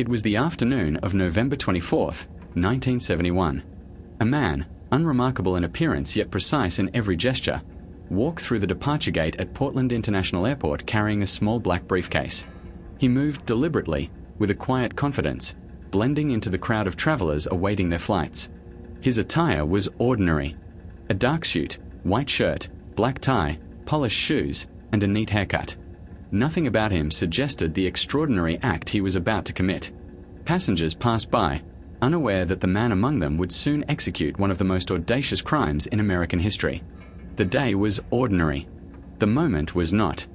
It was the afternoon of November 24th, 1971. A man, unremarkable in appearance yet precise in every gesture, walked through the departure gate at Portland International Airport carrying a small black briefcase. He moved deliberately, with a quiet confidence, blending into the crowd of travelers awaiting their flights. His attire was ordinary. A dark suit, white shirt, black tie, polished shoes, and a neat haircut. Nothing about him suggested the extraordinary act he was about to commit. Passengers passed by, unaware that the man among them would soon execute one of the most audacious crimes in American history. The day was ordinary. The moment was not.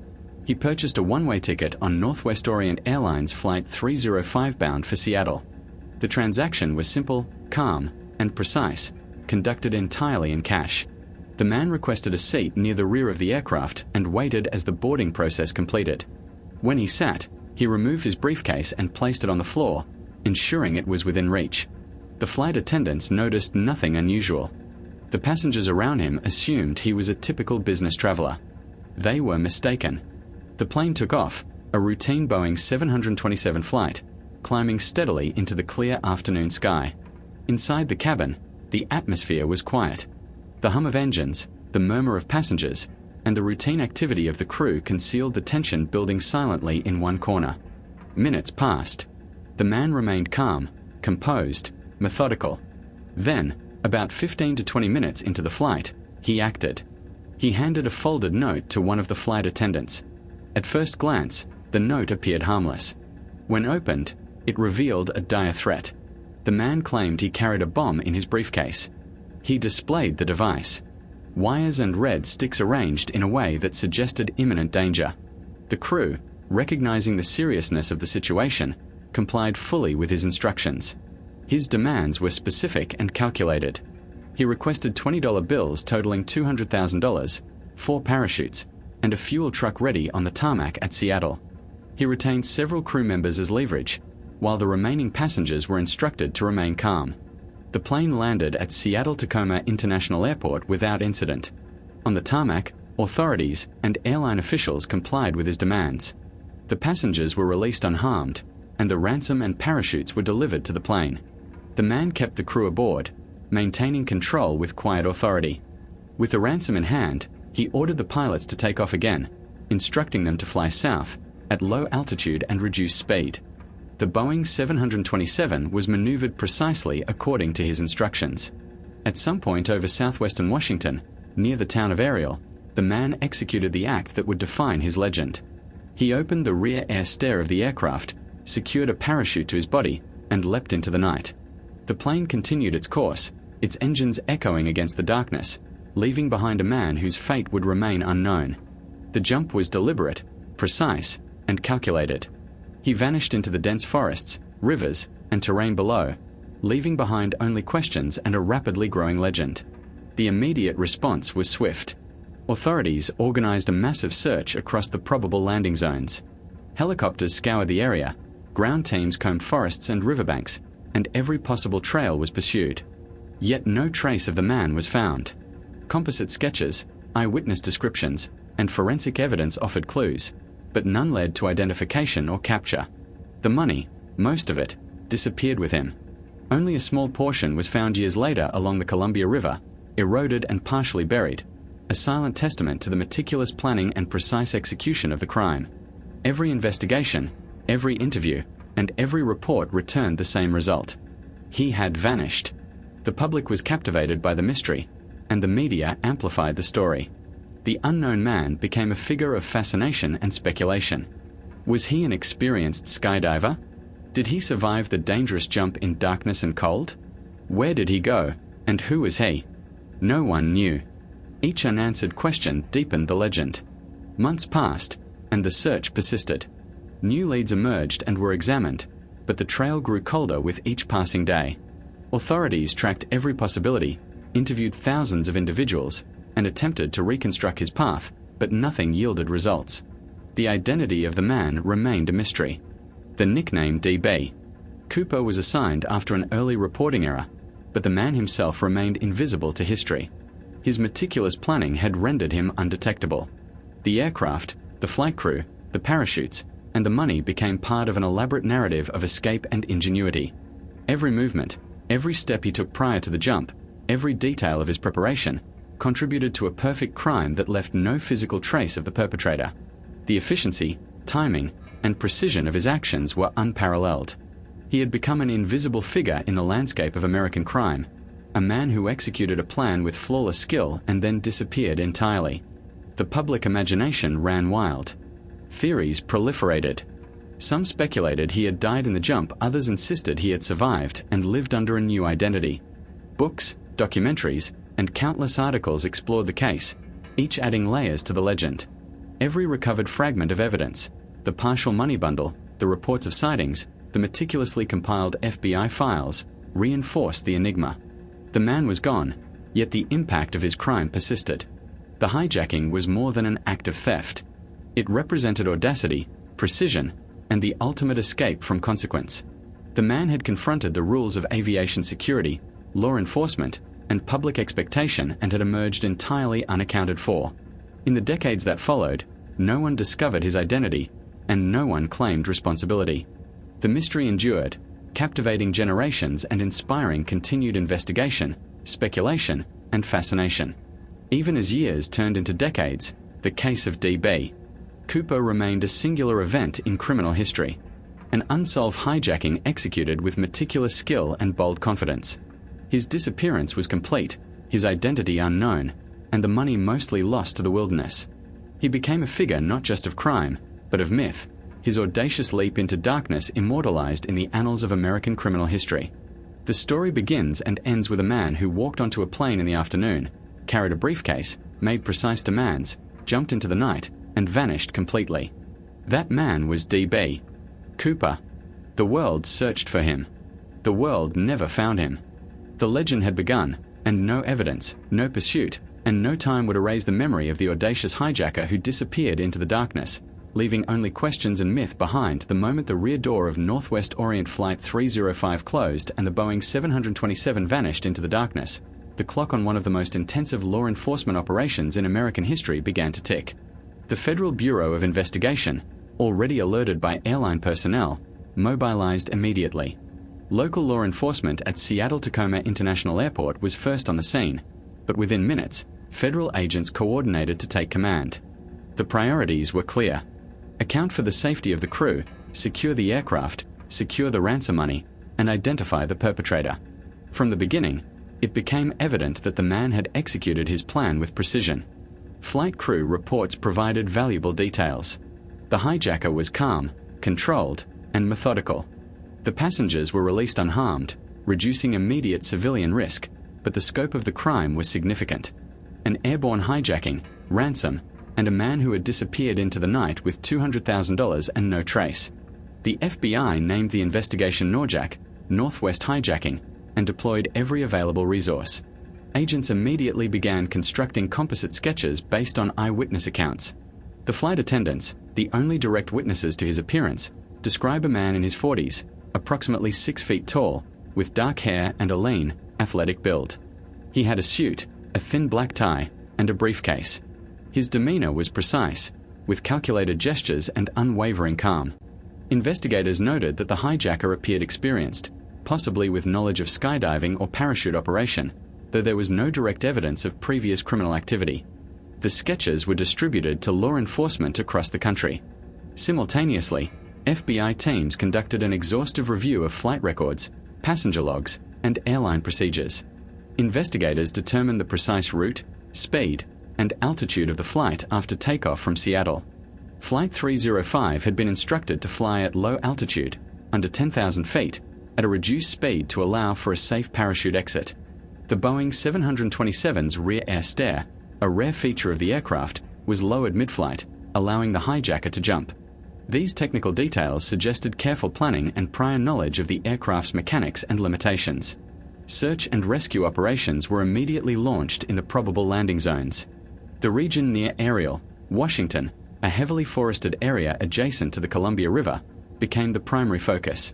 He purchased a one-way ticket on Northwest Orient Airlines Flight 305 bound for Seattle. The transaction was simple, calm, and precise, conducted entirely in cash. The man requested a seat near the rear of the aircraft and waited as the boarding process completed. When he sat, he removed his briefcase and placed it on the floor, ensuring it was within reach. The flight attendants noticed nothing unusual. The passengers around him assumed he was a typical business traveler. They were mistaken. The plane took off, a routine Boeing 727 flight, climbing steadily into the clear afternoon sky. Inside the cabin, the atmosphere was quiet. The hum of engines, the murmur of passengers, and the routine activity of the crew concealed the tension building silently in one corner. Minutes passed. The man remained calm, composed, methodical. Then, about 15 to 20 minutes into the flight, he acted. He handed a folded note to one of the flight attendants. At first glance, the note appeared harmless. When opened, it revealed a dire threat. The man claimed he carried a bomb in his briefcase. He displayed the device. Wires and red sticks arranged in a way that suggested imminent danger. The crew, recognizing the seriousness of the situation, complied fully with his instructions. His demands were specific and calculated. He requested $20 bills totaling $200,000, 4 parachutes, and a fuel truck ready on the tarmac at Seattle. He retained several crew members as leverage, while the remaining passengers were instructed to remain calm. The plane landed at Seattle-Tacoma International Airport without incident. On the tarmac, authorities and airline officials complied with his demands. The passengers were released unharmed, and the ransom and parachutes were delivered to the plane. The man kept the crew aboard, maintaining control with quiet authority. With the ransom in hand, he ordered the pilots to take off again, instructing them to fly south, at low altitude and reduce speed. The Boeing 727 was maneuvered precisely according to his instructions. At some point over southwestern Washington, near the town of Ariel, the man executed the act that would define his legend. He opened the rear air stair of the aircraft, secured a parachute to his body, and leapt into the night. The plane continued its course, its engines echoing against the darkness, leaving behind a man whose fate would remain unknown. The jump was deliberate, precise, and calculated. He vanished into the dense forests, rivers, and terrain below, leaving behind only questions and a rapidly growing legend. The immediate response was swift. Authorities organized a massive search across the probable landing zones. Helicopters scoured the area, ground teams combed forests and riverbanks, and every possible trail was pursued. Yet no trace of the man was found. Composite sketches, eyewitness descriptions, and forensic evidence offered clues, but none led to identification or capture. The money, most of it, disappeared with him. Only a small portion was found years later along the Columbia River, eroded and partially buried, a silent testament to the meticulous planning and precise execution of the crime. Every investigation, every interview, and every report returned the same result. He had vanished. The public was captivated by the mystery, and the media amplified the story. The unknown man became a figure of fascination and speculation. Was he an experienced skydiver? Did he survive the dangerous jump in darkness and cold? Where did he go, and who was he? No one knew. Each unanswered question deepened the legend. Months passed, and the search persisted. New leads emerged and were examined, but the trail grew colder with each passing day. Authorities tracked every possibility, interviewed thousands of individuals, and attempted to reconstruct his path, but nothing yielded results. The identity of the man remained a mystery. The nickname DB. Cooper was assigned after an early reporting error, but the man himself remained invisible to history. His meticulous planning had rendered him undetectable. The aircraft, the flight crew, the parachutes, and the money became part of an elaborate narrative of escape and ingenuity. Every movement, every step he took prior to the jump, every detail of his preparation, contributed to a perfect crime that left no physical trace of the perpetrator. The efficiency, timing, and precision of his actions were unparalleled. He had become an invisible figure in the landscape of American crime, a man who executed a plan with flawless skill and then disappeared entirely. The public imagination ran wild. Theories proliferated. Some speculated he had died in the jump, others insisted he had survived and lived under a new identity. Books, documentaries, and countless articles explored the case, each adding layers to the legend. Every recovered fragment of evidence, the partial money bundle, the reports of sightings, the meticulously compiled FBI files, reinforced the enigma. The man was gone, yet the impact of his crime persisted. The hijacking was more than an act of theft. It represented audacity, precision, and the ultimate escape from consequence. The man had confronted the rules of aviation security, law enforcement, and public expectation and had emerged entirely unaccounted for. In the decades that followed, no one discovered his identity, and no one claimed responsibility. The mystery endured, captivating generations and inspiring continued investigation, speculation, and fascination. Even as years turned into decades, the case of D.B. Cooper remained a singular event in criminal history, an unsolved hijacking executed with meticulous skill and bold confidence. His disappearance was complete, his identity unknown, and the money mostly lost to the wilderness. He became a figure not just of crime, but of myth, his audacious leap into darkness immortalized in the annals of American criminal history. The story begins and ends with a man who walked onto a plane in the afternoon, carried a briefcase, made precise demands, jumped into the night, and vanished completely. That man was D.B. Cooper. The world searched for him. The world never found him. The legend had begun, and no evidence, no pursuit, and no time would erase the memory of the audacious hijacker who disappeared into the darkness, leaving only questions and myth behind the moment the rear door of Northwest Orient Flight 305 closed and the Boeing 727 vanished into the darkness. The clock on one of the most intensive law enforcement operations in American history began to tick. The Federal Bureau of Investigation, already alerted by airline personnel, mobilized immediately. Local law enforcement at Seattle-Tacoma International Airport was first on the scene, but within minutes, federal agents coordinated to take command. The priorities were clear. Account for the safety of the crew, secure the aircraft, secure the ransom money, and identify the perpetrator. From the beginning, it became evident that the man had executed his plan with precision. Flight crew reports provided valuable details. The hijacker was calm, controlled, and methodical. The passengers were released unharmed, reducing immediate civilian risk, but the scope of the crime was significant. An airborne hijacking, ransom, and a man who had disappeared into the night with $200,000 and no trace. The FBI named the investigation NORJAC, Northwest Hijacking, and deployed every available resource. Agents immediately began constructing composite sketches based on eyewitness accounts. The flight attendants, the only direct witnesses to his appearance, describe a man in his 40s, approximately 6 feet tall, with dark hair and a lean, athletic build. He had a suit, a thin black tie, and a briefcase. His demeanor was precise, with calculated gestures and unwavering calm. Investigators noted that the hijacker appeared experienced, possibly with knowledge of skydiving or parachute operation, though there was no direct evidence of previous criminal activity. The sketches were distributed to law enforcement across the country. Simultaneously, FBI teams conducted an exhaustive review of flight records, passenger logs, and airline procedures. Investigators determined the precise route, speed, and altitude of the flight after takeoff from Seattle. Flight 305 had been instructed to fly at low altitude, under 10,000 feet, at a reduced speed to allow for a safe parachute exit. The Boeing 727's rear air stair, a rare feature of the aircraft, was lowered mid-flight, allowing the hijacker to jump. These technical details suggested careful planning and prior knowledge of the aircraft's mechanics and limitations. Search and rescue operations were immediately launched in the probable landing zones. The region near Ariel, Washington, a heavily forested area adjacent to the Columbia River, became the primary focus.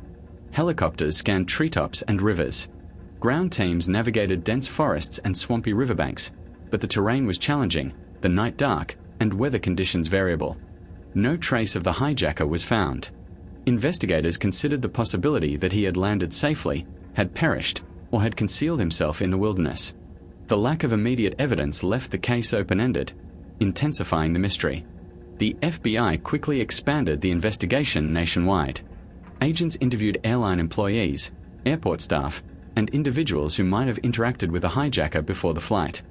Helicopters scanned treetops and rivers. Ground teams navigated dense forests and swampy riverbanks, but the terrain was challenging, the night dark, and weather conditions variable. No trace of the hijacker was found. Investigators considered the possibility that he had landed safely, had perished, or had concealed himself in the wilderness. The lack of immediate evidence left the case open-ended, intensifying the mystery. The FBI quickly expanded the investigation nationwide. Agents interviewed airline employees, airport staff, and individuals who might have interacted with the hijacker before the flight.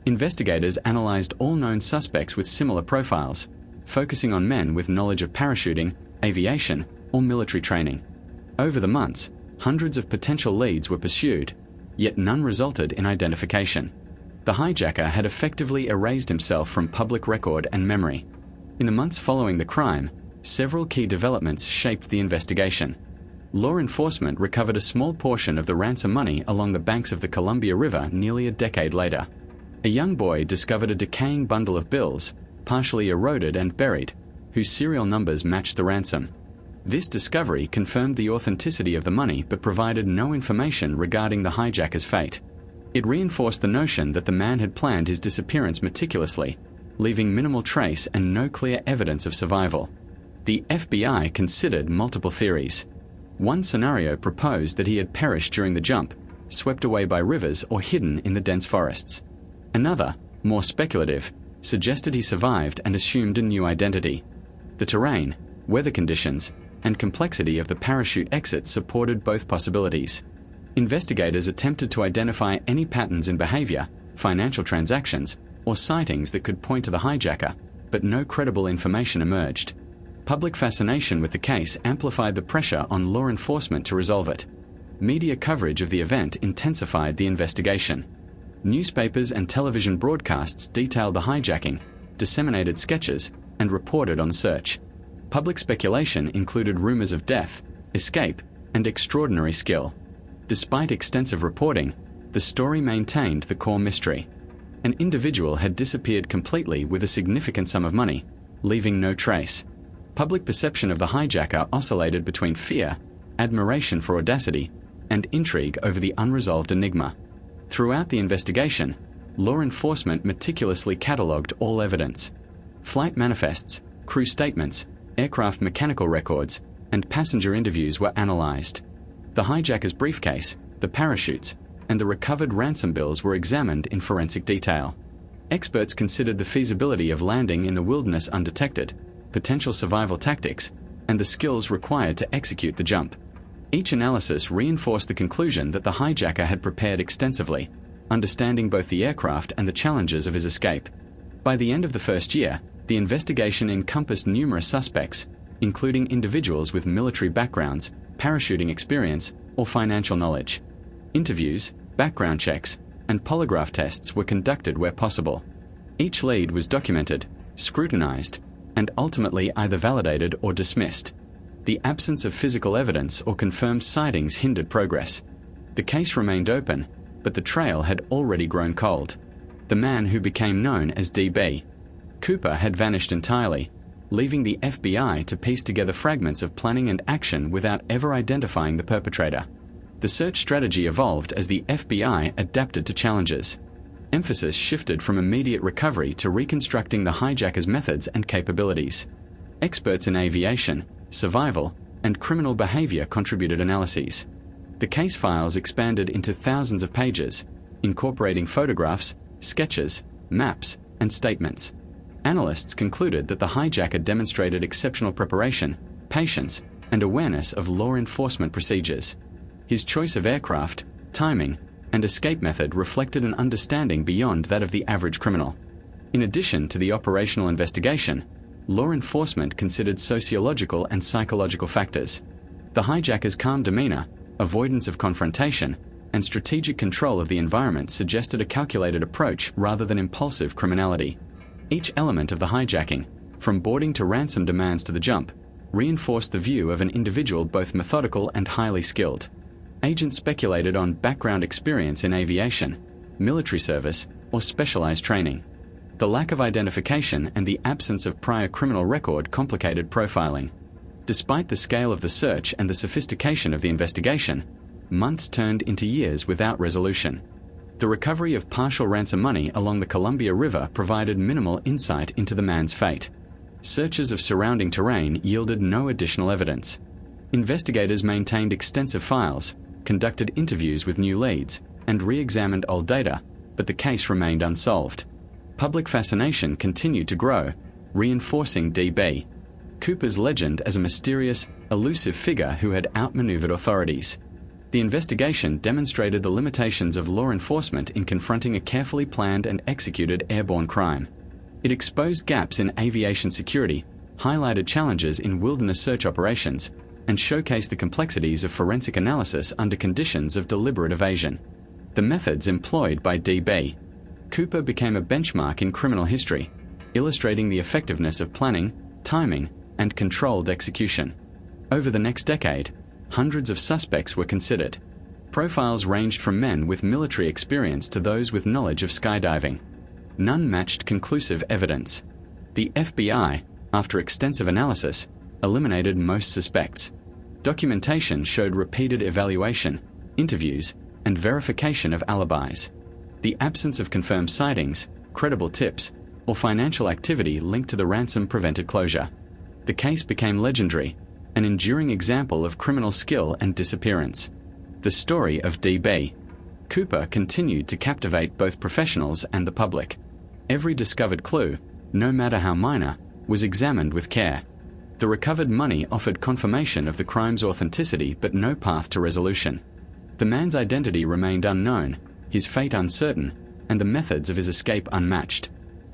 Investigators analyzed all known suspects with similar profiles, focusing on men with knowledge of parachuting, aviation, or military training. Over the months, hundreds of potential leads were pursued, yet none resulted in identification. The hijacker had effectively erased himself from public record and memory. In the months following the crime, several key developments shaped the investigation. Law enforcement recovered a small portion of the ransom money along the banks of the Columbia River nearly a decade later. A young boy discovered a decaying bundle of bills, partially eroded and buried, whose serial numbers matched the ransom. This discovery confirmed the authenticity of the money but provided no information regarding the hijacker's fate. It reinforced the notion that the man had planned his disappearance meticulously, leaving minimal trace and no clear evidence of survival. The FBI considered multiple theories. One scenario proposed that he had perished during the jump, swept away by rivers or hidden in the dense forests. Another, more speculative, suggested he survived and assumed a new identity. The terrain, weather conditions, and complexity of the parachute exit supported both possibilities. Investigators attempted to identify any patterns in behavior, financial transactions, or sightings that could point to the hijacker, but no credible information emerged. Public fascination with the case amplified the pressure on law enforcement to resolve it. Media coverage of the event intensified the investigation. Newspapers and television broadcasts detailed the hijacking, disseminated sketches, and reported on the search. Public speculation included rumors of death, escape, and extraordinary skill. Despite extensive reporting, the story maintained the core mystery. An individual had disappeared completely with a significant sum of money, leaving no trace. Public perception of the hijacker oscillated between fear, admiration for audacity, and intrigue over the unresolved enigma. Throughout the investigation, law enforcement meticulously catalogued all evidence. Flight manifests, crew statements, aircraft mechanical records, and passenger interviews were analyzed. The hijacker's briefcase, the parachutes, and the recovered ransom bills were examined in forensic detail. Experts considered the feasibility of landing in the wilderness undetected, potential survival tactics, and the skills required to execute the jump. Each analysis reinforced the conclusion that the hijacker had prepared extensively, understanding both the aircraft and the challenges of his escape. By the end of the first year, the investigation encompassed numerous suspects, including individuals with military backgrounds, parachuting experience, or financial knowledge. Interviews, background checks, and polygraph tests were conducted where possible. Each lead was documented, scrutinized, and ultimately either validated or dismissed. The absence of physical evidence or confirmed sightings hindered progress. The case remained open, but the trail had already grown cold. The man who became known as DB Cooper had vanished entirely, leaving the FBI to piece together fragments of planning and action without ever identifying the perpetrator. The search strategy evolved as the FBI adapted to challenges. Emphasis shifted from immediate recovery to reconstructing the hijacker's methods and capabilities. Experts in aviation, survival, and criminal behavior contributed analyses. The case files expanded into thousands of pages, incorporating photographs, sketches, maps, and statements. Analysts concluded that the hijacker demonstrated exceptional preparation, patience, and awareness of law enforcement procedures. His choice of aircraft, timing, and escape method reflected an understanding beyond that of the average criminal. In addition to the operational investigation, law enforcement considered sociological and psychological factors. The hijacker's calm demeanor, avoidance of confrontation, and strategic control of the environment suggested a calculated approach rather than impulsive criminality. Each element of the hijacking, from boarding to ransom demands to the jump, reinforced the view of an individual both methodical and highly skilled. Agents speculated on background experience in aviation, military service, or specialized training. The lack of identification and the absence of prior criminal record complicated profiling. Despite the scale of the search and the sophistication of the investigation, months turned into years without resolution. The recovery of partial ransom money along the Columbia River provided minimal insight into the man's fate. searches of surrounding terrain yielded no additional evidence. Investigators maintained extensive files, conducted interviews with new leads, and re-examined old data, but the case remained unsolved. Public fascination continued to grow, reinforcing D.B. Cooper's legend as a mysterious, elusive figure who had outmaneuvered authorities. The investigation demonstrated the limitations of law enforcement in confronting a carefully planned and executed airborne crime. It exposed gaps in aviation security, highlighted challenges in wilderness search operations, and showcased the complexities of forensic analysis under conditions of deliberate evasion. The methods employed by D.B. Cooper became a benchmark in criminal history, illustrating the effectiveness of planning, timing, and controlled execution. Over the next decade, hundreds of suspects were considered. Profiles ranged from men with military experience to those with knowledge of skydiving. None matched conclusive evidence. The FBI, after extensive analysis, eliminated most suspects. Documentation showed repeated evaluation, interviews, and verification of alibis. The absence of confirmed sightings, credible tips, or financial activity linked to the ransom prevented closure. The case became legendary, an enduring example of criminal skill and disappearance. The story of D.B. Cooper continued to captivate both professionals and the public. Every discovered clue, no matter how minor, was examined with care. The recovered money offered confirmation of the crime's authenticity but no path to resolution. The man's identity remained unknown, his fate uncertain, and the methods of his escape unmatched.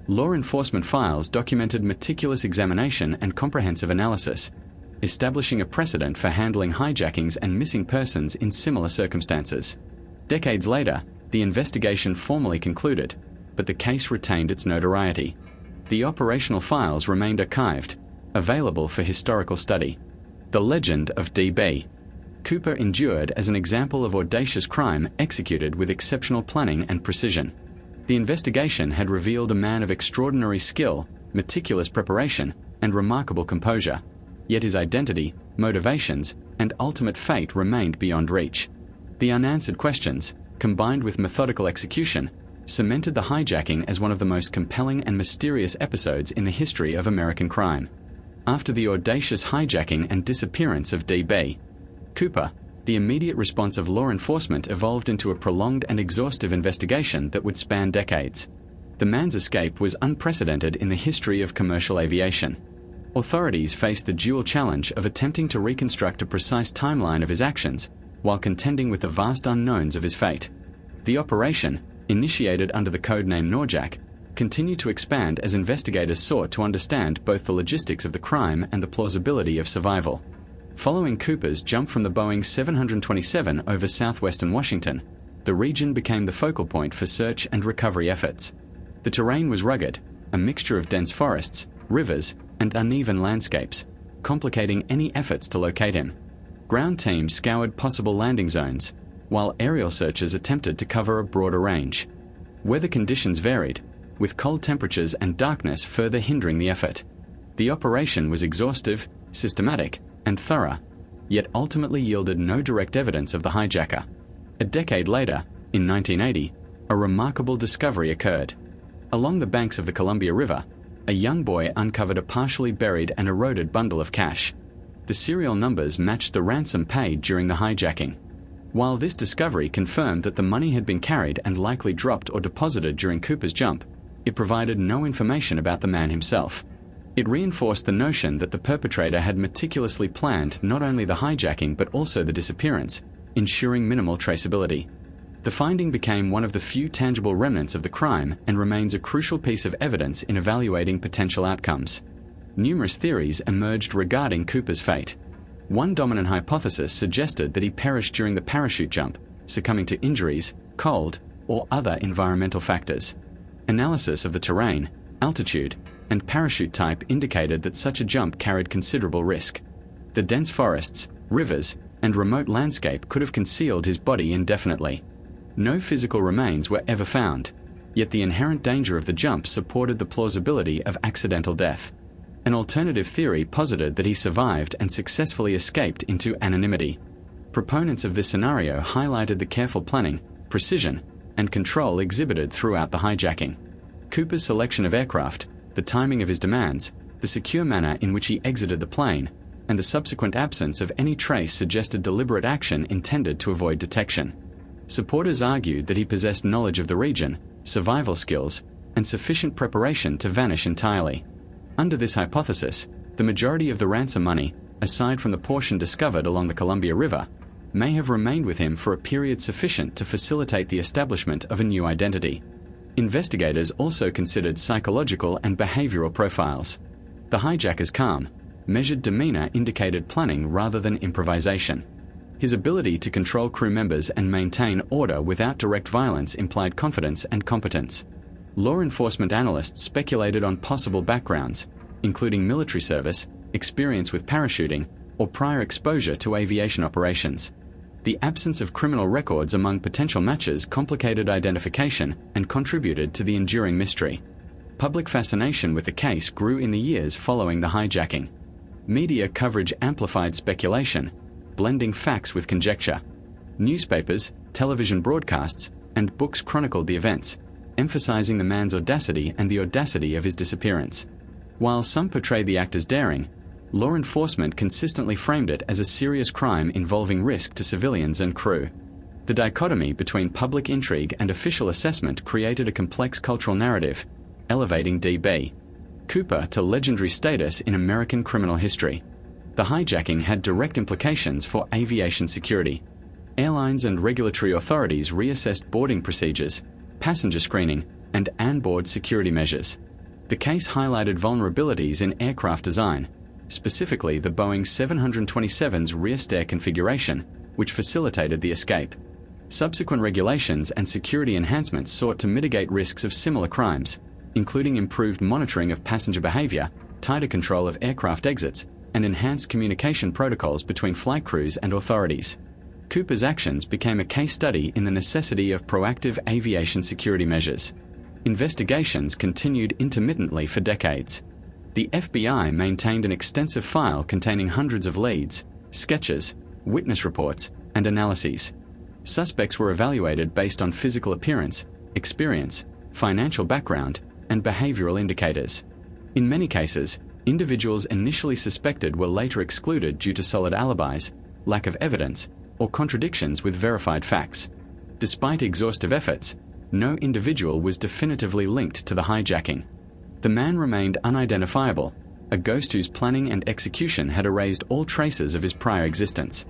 Law enforcement files documented meticulous examination and comprehensive analysis, establishing a precedent for handling hijackings and missing persons in similar circumstances. Decades later, the investigation formally concluded, but the case retained its notoriety. The operational files remained archived, available for historical study. The legend of D.B. Cooper endured as an example of audacious crime executed with exceptional planning and precision. The investigation had revealed a man of extraordinary skill, meticulous preparation, and remarkable composure, yet his identity, motivations, and ultimate fate remained beyond reach. The unanswered questions, combined with methodical execution, cemented the hijacking as one of the most compelling and mysterious episodes in the history of American crime. After the audacious hijacking and disappearance of D.B. Cooper, the immediate response of law enforcement evolved into a prolonged and exhaustive investigation that would span decades. The man's escape was unprecedented in the history of commercial aviation. Authorities faced the dual challenge of attempting to reconstruct a precise timeline of his actions while contending with the vast unknowns of his fate. The operation, initiated under the codename Norjack, continued to expand as investigators sought to understand both the logistics of the crime and the plausibility of survival. Following Cooper's jump from the Boeing 727 over southwestern Washington, the region became the focal point for search and recovery efforts. The terrain was rugged, a mixture of dense forests, rivers, and uneven landscapes, complicating any efforts to locate him. Ground teams scoured possible landing zones, while aerial searchers attempted to cover a broader range. Weather conditions varied, with cold temperatures and darkness further hindering the effort. The operation was exhaustive, systematic, and thorough, yet ultimately yielded no direct evidence of the hijacker. A decade later, in 1980, a remarkable discovery occurred. Along the banks of the Columbia River, a young boy uncovered a partially buried and eroded bundle of cash. The serial numbers matched the ransom paid during the hijacking. While this discovery confirmed that the money had been carried and likely dropped or deposited during Cooper's jump, it provided no information about the man himself. It reinforced the notion that the perpetrator had meticulously planned not only the hijacking but also the disappearance, ensuring minimal traceability. The finding became one of the few tangible remnants of the crime and remains a crucial piece of evidence in evaluating potential outcomes. Numerous theories emerged regarding Cooper's fate. One dominant hypothesis suggested that he perished during the parachute jump, succumbing to injuries, cold, or other environmental factors. Analysis of the terrain, altitude, and parachute type indicated that such a jump carried considerable risk. The dense forests, rivers, and remote landscape could have concealed his body indefinitely. No physical remains were ever found, yet the inherent danger of the jump supported the plausibility of accidental death. An alternative theory posited that he survived and successfully escaped into anonymity. Proponents of this scenario highlighted the careful planning, precision, and control exhibited throughout the hijacking. Cooper's selection of aircraft, the timing of his demands, the secure manner in which he exited the plane, and the subsequent absence of any trace suggested deliberate action intended to avoid detection. Supporters argued that he possessed knowledge of the region, survival skills, and sufficient preparation to vanish entirely. Under this hypothesis, the majority of the ransom money, aside from the portion discovered along the Columbia River, may have remained with him for a period sufficient to facilitate the establishment of a new identity. Investigators also considered psychological and behavioral profiles. The hijacker's calm, measured demeanor indicated planning rather than improvisation. His ability to control crew members and maintain order without direct violence implied confidence and competence. Law enforcement analysts speculated on possible backgrounds, including military service, experience with parachuting, or prior exposure to aviation operations. The absence of criminal records among potential matches complicated identification and contributed to the enduring mystery. Public fascination with the case grew in the years following the hijacking. Media coverage amplified speculation, blending facts with conjecture. Newspapers, television broadcasts, and books chronicled the events, emphasizing the man's audacity and the audacity of his disappearance. While some portrayed the act as daring, law enforcement consistently framed it as a serious crime involving risk to civilians and crew. The dichotomy between public intrigue and official assessment created a complex cultural narrative, elevating D.B. Cooper to legendary status in American criminal history. The hijacking had direct implications for aviation security. Airlines and regulatory authorities reassessed boarding procedures, passenger screening, and onboard security measures. The case highlighted vulnerabilities in aircraft design, specifically the Boeing 727's rear stair configuration, which facilitated the escape. Subsequent regulations and security enhancements sought to mitigate risks of similar crimes, including improved monitoring of passenger behavior, tighter control of aircraft exits, and enhanced communication protocols between flight crews and authorities. Cooper's actions became a case study in the necessity of proactive aviation security measures. Investigations continued intermittently for decades. The FBI maintained an extensive file containing hundreds of leads, sketches, witness reports, and analyses. Suspects were evaluated based on physical appearance, experience, financial background, and behavioral indicators. In many cases, individuals initially suspected were later excluded due to solid alibis, lack of evidence, or contradictions with verified facts. Despite exhaustive efforts, no individual was definitively linked to the hijacking. The man remained unidentifiable, a ghost whose planning and execution had erased all traces of his prior existence.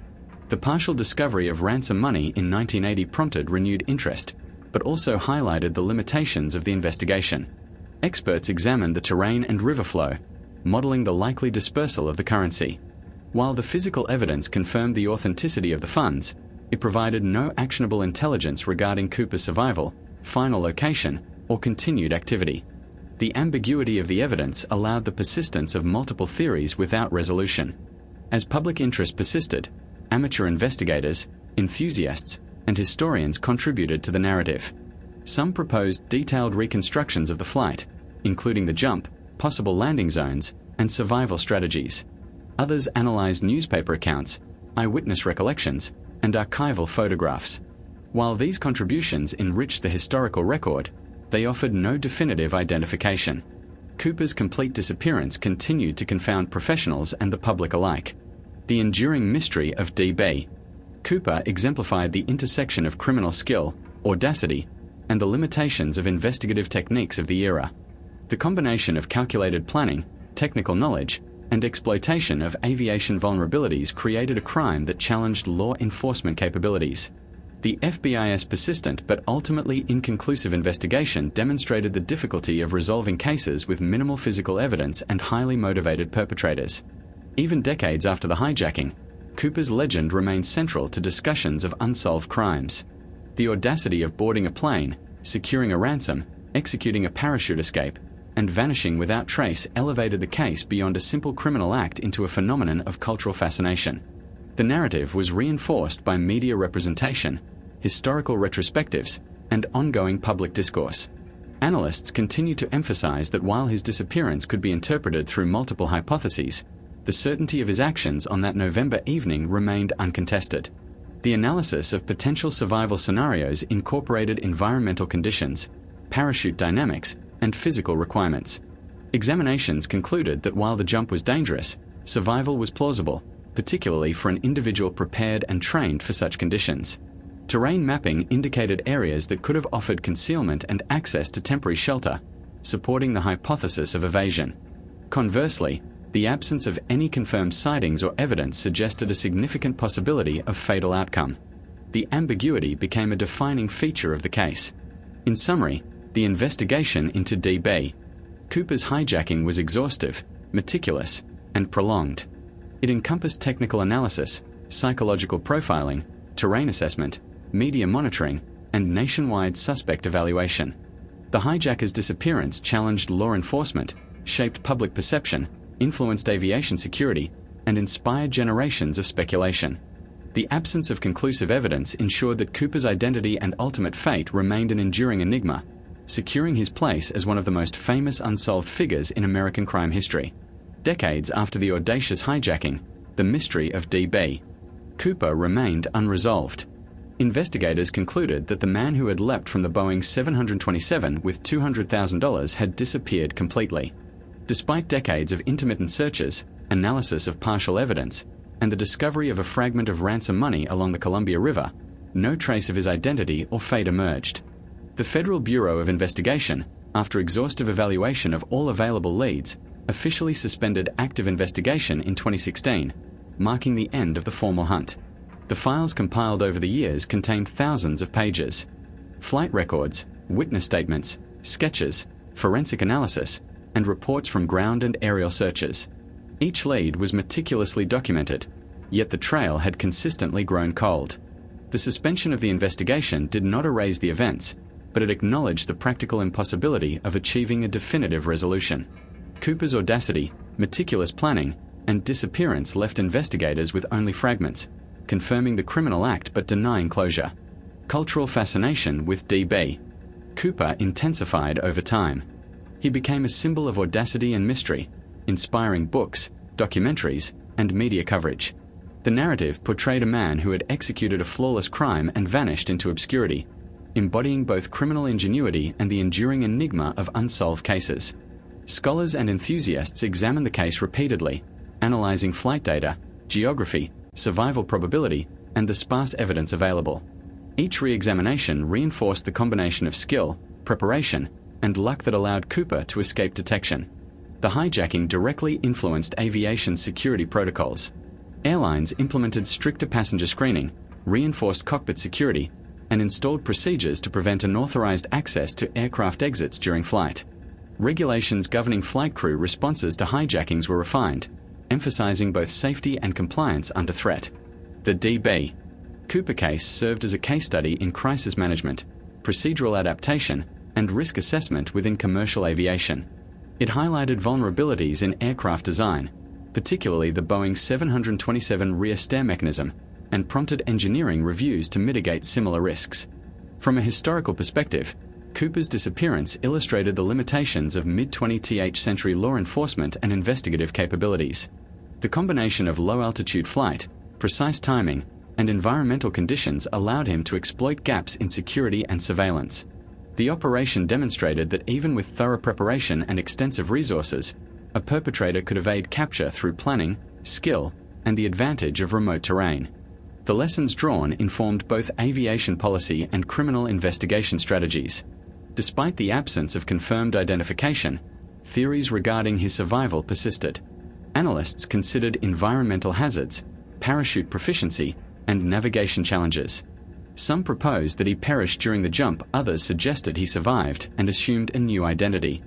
The partial discovery of ransom money in 1980 prompted renewed interest, but also highlighted the limitations of the investigation. Experts examined the terrain and river flow, modeling the likely dispersal of the currency. While the physical evidence confirmed the authenticity of the funds, it provided no actionable intelligence regarding Cooper's survival, final location, or continued activity. The ambiguity of the evidence allowed the persistence of multiple theories without resolution. As public interest persisted, amateur investigators, enthusiasts, and historians contributed to the narrative. Some proposed detailed reconstructions of the flight, including the jump, possible landing zones, and survival strategies. Others analyzed newspaper accounts, eyewitness recollections, and archival photographs. While these contributions enriched the historical record, they offered no definitive identification. Cooper's complete disappearance continued to confound professionals and the public alike. The enduring mystery of D.B. Cooper exemplified the intersection of criminal skill, audacity, and the limitations of investigative techniques of the era. The combination of calculated planning, technical knowledge, and exploitation of aviation vulnerabilities created a crime that challenged law enforcement capabilities. The FBI's persistent but ultimately inconclusive investigation demonstrated the difficulty of resolving cases with minimal physical evidence and highly motivated perpetrators. Even decades after the hijacking, Cooper's legend remains central to discussions of unsolved crimes. The audacity of boarding a plane, securing a ransom, executing a parachute escape, and vanishing without trace elevated the case beyond a simple criminal act into a phenomenon of cultural fascination. The narrative was reinforced by media representation, historical retrospectives, and ongoing public discourse. Analysts continue to emphasize that while his disappearance could be interpreted through multiple hypotheses, the certainty of his actions on that November evening remained uncontested. The analysis of potential survival scenarios incorporated environmental conditions, parachute dynamics, and physical requirements. Examinations concluded that while the jump was dangerous, survival was plausible, particularly for an individual prepared and trained for such conditions. Terrain mapping indicated areas that could have offered concealment and access to temporary shelter, supporting the hypothesis of evasion. Conversely, the absence of any confirmed sightings or evidence suggested a significant possibility of fatal outcome. The ambiguity became a defining feature of the case. In summary, the investigation into D.B. Cooper's hijacking was exhaustive, meticulous, and prolonged. It encompassed technical analysis, psychological profiling, terrain assessment, media monitoring, and nationwide suspect evaluation. The hijacker's disappearance challenged law enforcement, shaped public perception, influenced aviation security, and inspired generations of speculation. The absence of conclusive evidence ensured that Cooper's identity and ultimate fate remained an enduring enigma, securing his place as one of the most famous unsolved figures in American crime history. Decades after the audacious hijacking, the mystery of D.B. Cooper remained unresolved. Investigators concluded that the man who had leapt from the Boeing 727 with $200,000 had disappeared completely. Despite decades of intermittent searches, analysis of partial evidence, and the discovery of a fragment of ransom money along the Columbia River, no trace of his identity or fate emerged. The Federal Bureau of Investigation, after exhaustive evaluation of all available leads, officially suspended active investigation in 2016, marking the end of the formal hunt. The files compiled over the years contained thousands of pages. Flight records, witness statements, sketches, forensic analysis, and reports from ground and aerial searches. Each lead was meticulously documented, yet the trail had consistently grown cold. The suspension of the investigation did not erase the events, but it acknowledged the practical impossibility of achieving a definitive resolution. Cooper's audacity, meticulous planning, and disappearance left investigators with only fragments, confirming the criminal act but denying closure. Cultural fascination with D.B. Cooper intensified over time. He became a symbol of audacity and mystery, inspiring books, documentaries, and media coverage. The narrative portrayed a man who had executed a flawless crime and vanished into obscurity, embodying both criminal ingenuity and the enduring enigma of unsolved cases. Scholars and enthusiasts examined the case repeatedly, analyzing flight data, geography, survival probability, and the sparse evidence available. Each re-examination reinforced the combination of skill, preparation, and luck that allowed Cooper to escape detection. The hijacking directly influenced aviation security protocols. Airlines implemented stricter passenger screening, reinforced cockpit security, and installed procedures to prevent unauthorized access to aircraft exits during flight. Regulations governing flight crew responses to hijackings were refined, emphasizing both safety and compliance under threat. The D.B. Cooper case served as a case study in crisis management, procedural adaptation, and risk assessment within commercial aviation. It highlighted vulnerabilities in aircraft design, particularly the Boeing 727 rear stair mechanism, and prompted engineering reviews to mitigate similar risks. From a historical perspective, Cooper's disappearance illustrated the limitations of mid-20th century law enforcement and investigative capabilities. The combination of low-altitude flight, precise timing, and environmental conditions allowed him to exploit gaps in security and surveillance. The operation demonstrated that even with thorough preparation and extensive resources, a perpetrator could evade capture through planning, skill, and the advantage of remote terrain. The lessons drawn informed both aviation policy and criminal investigation strategies. Despite the absence of confirmed identification, theories regarding his survival persisted. Analysts considered environmental hazards, parachute proficiency, and navigation challenges. Some proposed that he perished during the jump, others suggested he survived and assumed a new identity.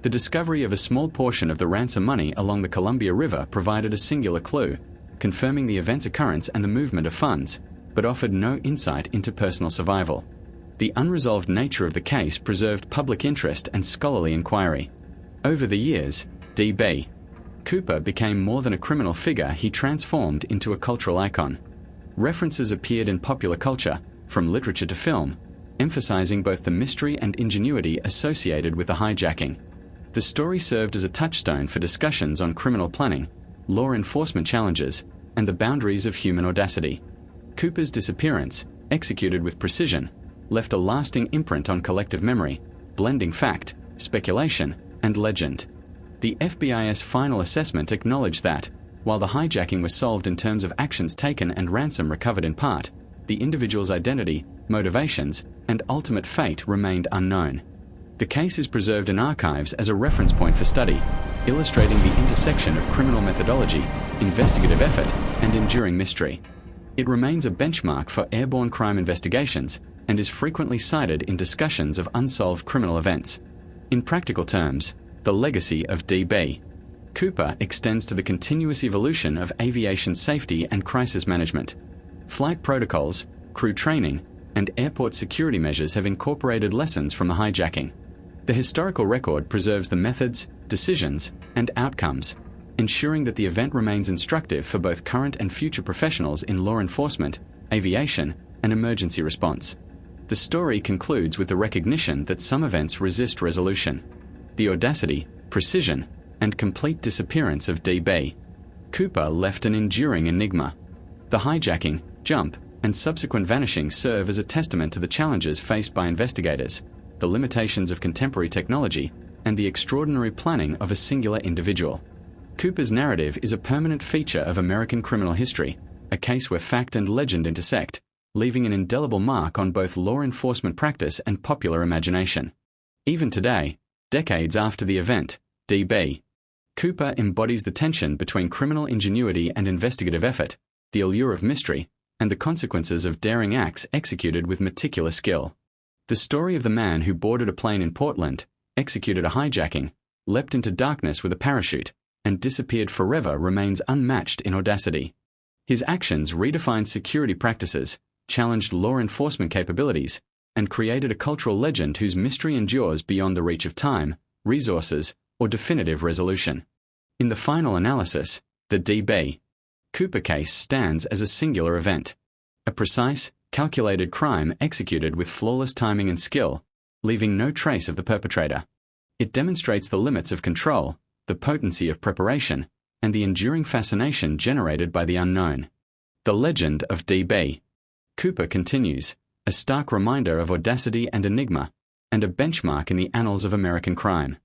The discovery of a small portion of the ransom money along the Columbia River provided a singular clue, confirming the event's occurrence and the movement of funds, but offered no insight into personal survival. The unresolved nature of the case preserved public interest and scholarly inquiry. Over the years, D.B. Cooper became more than a criminal figure. He transformed into a cultural icon. References appeared in popular culture, from literature to film, emphasizing both the mystery and ingenuity associated with the hijacking. The story served as a touchstone for discussions on criminal planning, law enforcement challenges, and the boundaries of human audacity. Cooper's disappearance, executed with precision, left a lasting imprint on collective memory, blending fact, speculation, and legend. The FBI's final assessment acknowledged that, while the hijacking was solved in terms of actions taken and ransom recovered in part, the individual's identity, motivations, and ultimate fate remained unknown. The case is preserved in archives as a reference point for study, illustrating the intersection of criminal methodology, investigative effort, and enduring mystery. It remains a benchmark for airborne crime investigations and is frequently cited in discussions of unsolved criminal events. In practical terms, the legacy of D.B. Cooper extends to the continuous evolution of aviation safety and crisis management. Flight protocols, crew training, and airport security measures have incorporated lessons from the hijacking. The historical record preserves the methods, decisions, and outcomes, ensuring that the event remains instructive for both current and future professionals in law enforcement, aviation, and emergency response. The story concludes with the recognition that some events resist resolution. The audacity, precision, and complete disappearance of D.B. Cooper left an enduring enigma. The hijacking, jump, and subsequent vanishing serve as a testament to the challenges faced by investigators, the limitations of contemporary technology, and the extraordinary planning of a singular individual. Cooper's narrative is a permanent feature of American criminal history, a case where fact and legend intersect, leaving an indelible mark on both law enforcement practice and popular imagination. Even today, decades after the event, D.B. Cooper embodies the tension between criminal ingenuity and investigative effort, the allure of mystery, and the consequences of daring acts executed with meticulous skill. The story of the man who boarded a plane in Portland, executed a hijacking, leapt into darkness with a parachute, and disappeared forever remains unmatched in audacity. His actions redefined security practices, challenged law enforcement capabilities, and created a cultural legend whose mystery endures beyond the reach of time, resources, or definitive resolution. In the final analysis, the D.B. Cooper case stands as a singular event, a precise, calculated crime executed with flawless timing and skill, leaving no trace of the perpetrator. It demonstrates the limits of control, the potency of preparation, and the enduring fascination generated by the unknown. The legend of D.B. Cooper continues, a stark reminder of audacity and enigma, and a benchmark in the annals of American crime.